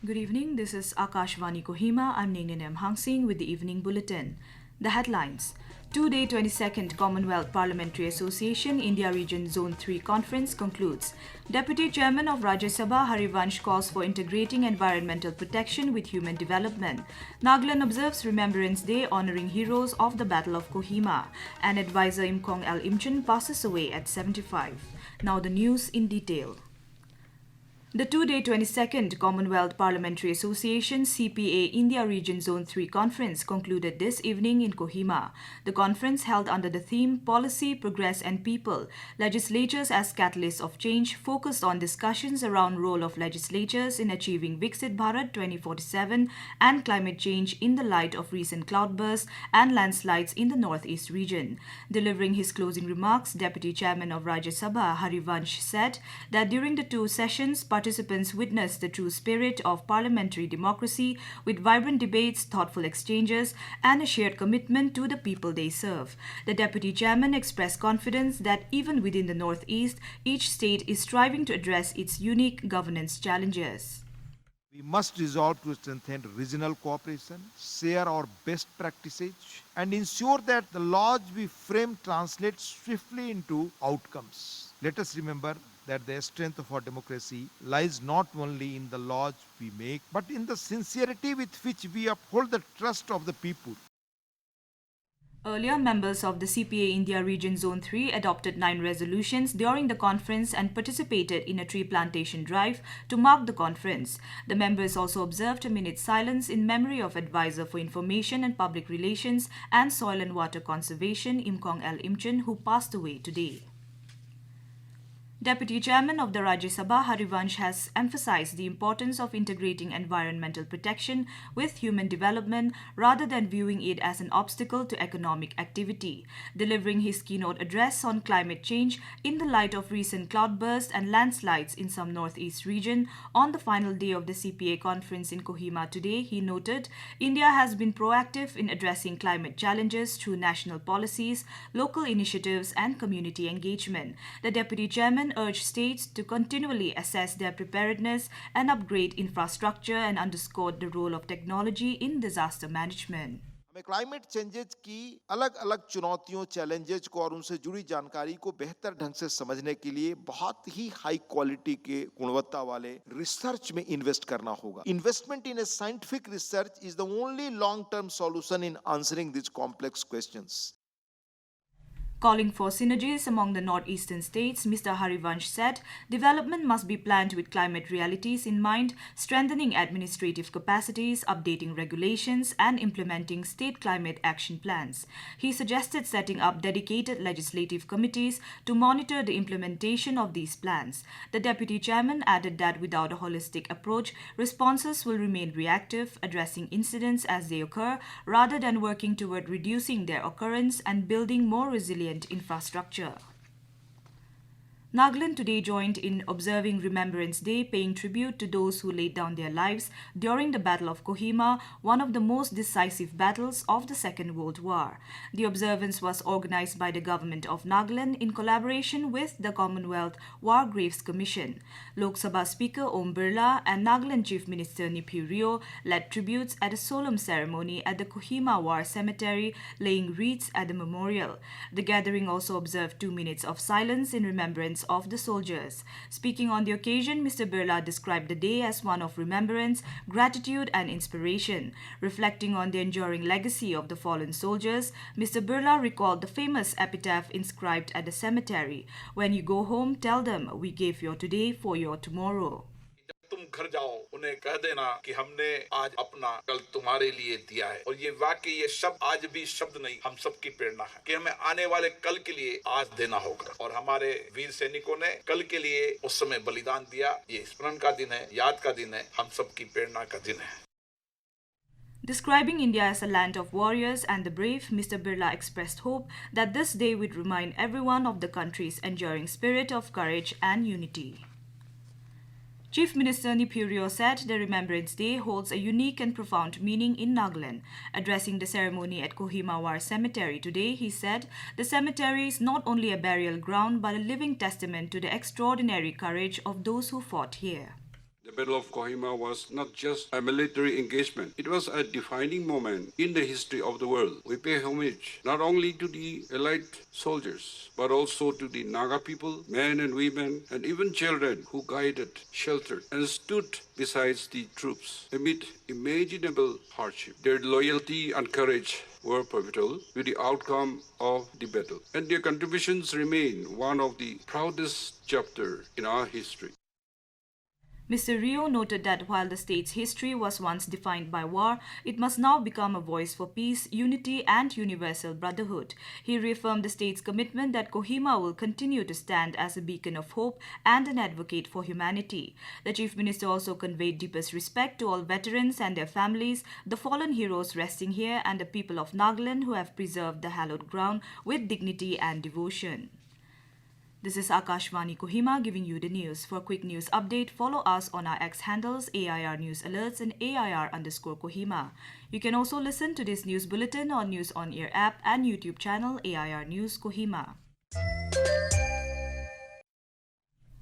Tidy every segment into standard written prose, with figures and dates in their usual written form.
Good evening, this is Akashvani Kohima. I'm Ningen M. Hangsing with the Evening Bulletin. The headlines. Two-day 22nd Commonwealth Parliamentary Association India Region Zone 3 Conference concludes. Deputy Chairman of Rajya Sabha Harivansh calls for integrating environmental protection with human development. Nagaland observes Remembrance Day honouring heroes of the Battle of Kohima. And advisor Imkong L. Imchen passes away at 75. Now the news in detail. The two-day 22nd Commonwealth Parliamentary Association CPA India Region Zone 3 Conference concluded this evening in Kohima. The conference, held under the theme Policy, Progress and People, Legislatures as Catalysts of Change, focused on discussions around role of legislatures in achieving Viksit Bharat 2047 and climate change in the light of recent cloudbursts and landslides in the northeast region. Delivering his closing remarks, Deputy Chairman of Rajya Sabha Harivansh said that during the two sessions, participants witnessed the true spirit of parliamentary democracy with vibrant debates, thoughtful exchanges, and a shared commitment to the people they serve. The Deputy Chairman expressed confidence that even within the Northeast, each state is striving to address its unique governance challenges. We must resolve to strengthen regional cooperation, share our best practices, and ensure that the laws we frame translate swiftly into outcomes. Let us remember that the strength of our democracy lies not only in the laws we make, but in the sincerity with which we uphold the trust of the people. Earlier, members of the CPA India Region Zone 3 adopted 9 resolutions during the conference and participated in a tree plantation drive to mark the conference. The members also observed a minute's silence in memory of Advisor for Information and Public Relations and Soil and Water Conservation Imkong L, Imchen, who passed away today. Deputy Chairman of the Rajya Sabha Harivansh has emphasized the importance of integrating environmental protection with human development rather than viewing it as an obstacle to economic activity. Delivering his keynote address on climate change in the light of recent cloudbursts and landslides in some northeast region on the final day of the CPA conference in Kohima today, he noted India has been proactive in addressing climate challenges through national policies, local initiatives and community engagement. The Deputy Chairman urged states to continually assess their preparedness and upgrade infrastructure and underscored the role of technology in disaster management. हमें climate changes की अलग-अलग चुनौतियों, challenges को और उनसे जुड़ी जानकारी को बेहतर ढंग से समझने के लिए बहुत ही हाई क्वालिटी के गुणवत्ता वाले रिसर्च में इन्वेस्ट करना होगा. Investment in A scientific research is the only long term solution in answering this complex questions. Calling for synergies among the northeastern states, Mr. Harivansh said development must be planned with climate realities in mind, strengthening administrative capacities, updating regulations, and implementing state climate action plans. He suggested setting up dedicated legislative committees to monitor the implementation of these plans. The Deputy Chairman added that without a holistic approach, responses will remain reactive, addressing incidents as they occur, rather than working toward reducing their occurrence and building more resilient infrastructure. Nagaland today joined in observing Remembrance Day, paying tribute to those who laid down their lives during the Battle of Kohima, one of the most decisive battles of the Second World War. The observance was organized by the Government of Nagaland in collaboration with the Commonwealth War Graves Commission. Lok Sabha Speaker Om Birla and Nagaland Chief Minister Niphu Rio led tributes at a solemn ceremony at the Kohima War Cemetery, laying wreaths at the memorial. The gathering also observed 2 minutes of silence in remembrance of the soldiers. Speaking on the occasion, Mr. Birla described the day as one of remembrance, gratitude and inspiration. Reflecting on the enduring legacy of the fallen soldiers, Mr. Birla recalled the famous epitaph inscribed at the cemetery, "When you go home, tell them we gave your today for your tomorrow." तुम घर जाओ उन्हें कह देना कि हमने आज अपना कल तुम्हारे लिए दिया है. और ये वाकई ये शब्द आज भी शब्द नहीं, हम सबकी प्रेरणा है कि हमें आने वाले कल के लिए आज देना होगा. और हमारे वीर सैनिकों ने कल के लिए उस समय बलिदान दिया. ये स्मरण का दिन है, याद का दिन है, हम सबकी प्रेरणा का दिन है. Describing India as a land of warriors and the brave, Mr. Birla expressed hope that this day would remind everyone of the country's enduring spirit of courage and unity. Chief Minister Nipurio said the Remembrance Day holds a unique and profound meaning in Nagaland. Addressing the ceremony at Kohima War Cemetery today, he said the cemetery is not only a burial ground but a living testament to the extraordinary courage of those who fought here. The Battle of Kohima was not just a military engagement, it was a defining moment in the history of the world. We pay homage not only to the allied soldiers, but also to the Naga people, men and women, and even children who guided, sheltered, and stood beside the troops amid imaginable hardship. Their loyalty and courage were pivotal to the outcome of the battle, and their contributions remain one of the proudest chapters in our history. Mr. Rio noted that while the state's history was once defined by war, it must now become a voice for peace, unity, and universal brotherhood. He reaffirmed the state's commitment that Kohima will continue to stand as a beacon of hope and an advocate for humanity. The Chief Minister also conveyed deepest respect to all veterans and their families, the fallen heroes resting here, and the people of Nagaland who have preserved the hallowed ground with dignity and devotion. This is Akashvani Kohima giving you the news. For a quick news update, follow us on our X handles AIR News Alerts and AIR_Kohima. You can also listen to this news bulletin on News On Air app and YouTube channel AIR News Kohima.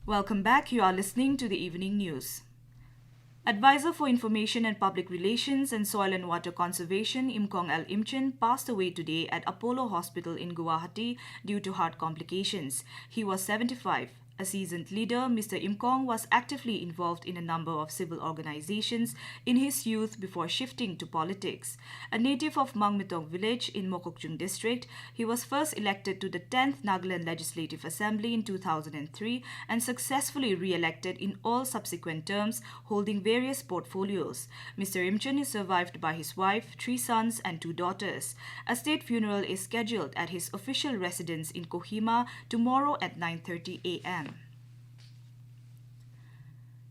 Welcome back. You are listening to the evening news. Advisor for Information and Public Relations and Soil and Water Conservation, Imkong L. Imchen, passed away today at Apollo Hospital in Guwahati due to heart complications. He was 75. A seasoned leader, Mr. Imkong was actively involved in a number of civil organizations in his youth before shifting to politics. A native of Mangmitong village in Mokokchung district, he was first elected to the 10th Nagaland Legislative Assembly in 2003 and successfully re-elected in all subsequent terms, holding various portfolios. Mr. Imchen is survived by his wife, 3 sons and 2 daughters. A state funeral is scheduled at his official residence in Kohima tomorrow at 9:30 a.m.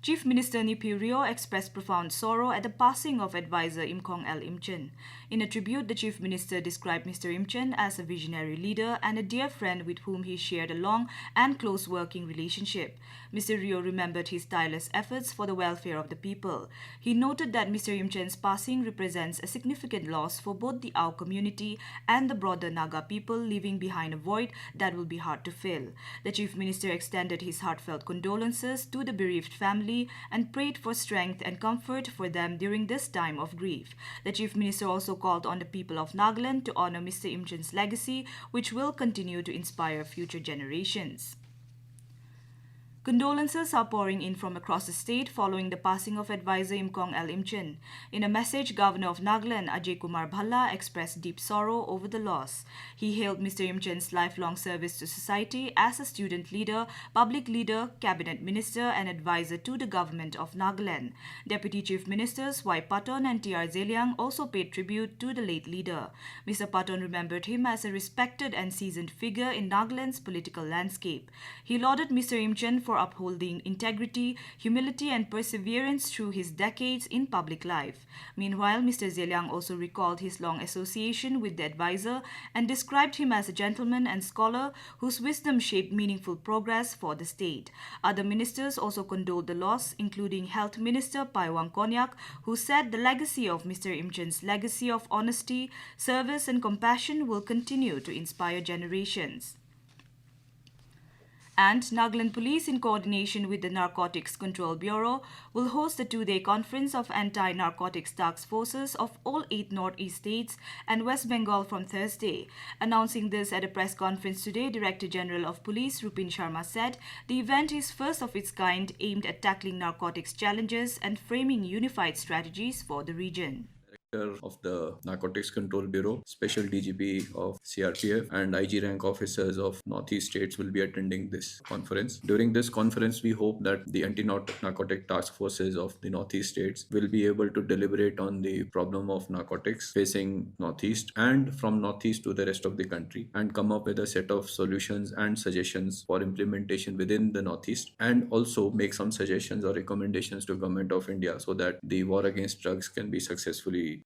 Chief Minister Nipurio expressed profound sorrow at the passing of advisor Imkong L. Imchen. In a tribute, the Chief Minister described Mr. Imchen as a visionary leader and a dear friend with whom he shared a long and close working relationship. Mr. Rio remembered his tireless efforts for the welfare of the people. He noted that Mr. Imchen's passing represents a significant loss for both the Ao community and the broader Naga people, leaving behind a void that will be hard to fill. The Chief Minister extended his heartfelt condolences to the bereaved family and prayed for strength and comfort for them during this time of grief. The Chief Minister also called on the people of Nagaland to honor Mr. Imchen's legacy, which will continue to inspire future generations. Condolences are pouring in from across the state following the passing of advisor Imkong L. Imchen. In a message, Governor of Nagaland Ajay Kumar Bhalla expressed deep sorrow over the loss. He hailed Mr. Imchen's lifelong service to society as a student leader, public leader, cabinet minister and advisor to the government of Nagaland. Deputy Chief Ministers Y. Paton and T.R. Zeliang also paid tribute to the late leader. Mr. Paton remembered him as a respected and seasoned figure in Nagaland's political landscape. He lauded Mr. Imchen for upholding integrity, humility and perseverance through his decades in public life. Meanwhile, Mr. Zeliang also recalled his long association with the advisor and described him as a gentleman and scholar whose wisdom shaped meaningful progress for the state. Other ministers also condoled the loss, including Health Minister Paiwang Konyak, who said the legacy of Mr. Imchen's legacy of honesty, service and compassion will continue to inspire generations. And Nagaland Police, in coordination with the Narcotics Control Bureau, will host a 2-day conference of anti-narcotics task forces of all 8 northeast states and West Bengal from Thursday. Announcing this at a press conference today, Director General of Police Rupin Sharma said the event is first of its kind, aimed at tackling narcotics challenges and framing unified strategies for the region. Of the Narcotics Control Bureau, Special DGP of CRPF and IG rank officers of Northeast states will be attending this conference. During this conference, we hope that the anti-narcotic task forces of the Northeast states will be able to deliberate on the problem of narcotics facing Northeast and from Northeast to the rest of the country and come up with a set of solutions and suggestions for implementation within the Northeast, and also make some suggestions or recommendations to Government of India so that the war against drugs can be successfully.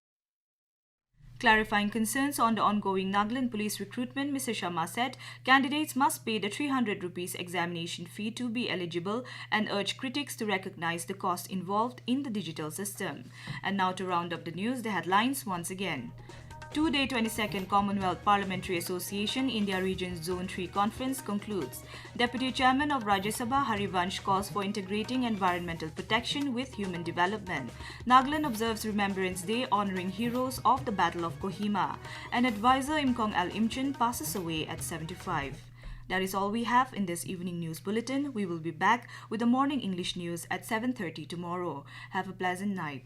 Clarifying concerns on the ongoing Nagaland police recruitment, Mr. Sharma said candidates must pay the 300 rupees examination fee to be eligible and urged critics to recognize the cost involved in the digital system. And now to round up the news, the headlines once again. Two-day 22nd Commonwealth Parliamentary Association India Region Zone 3 Conference concludes. Deputy Chairman of Rajya Sabha Harivansh calls for integrating environmental protection with human development. Nagaland observes Remembrance Day honouring heroes of the Battle of Kohima. And advisor Imkong L passes away at 75. That is all we have in this evening news bulletin. We will be back with the morning English news at 7:30 tomorrow. Have a pleasant night.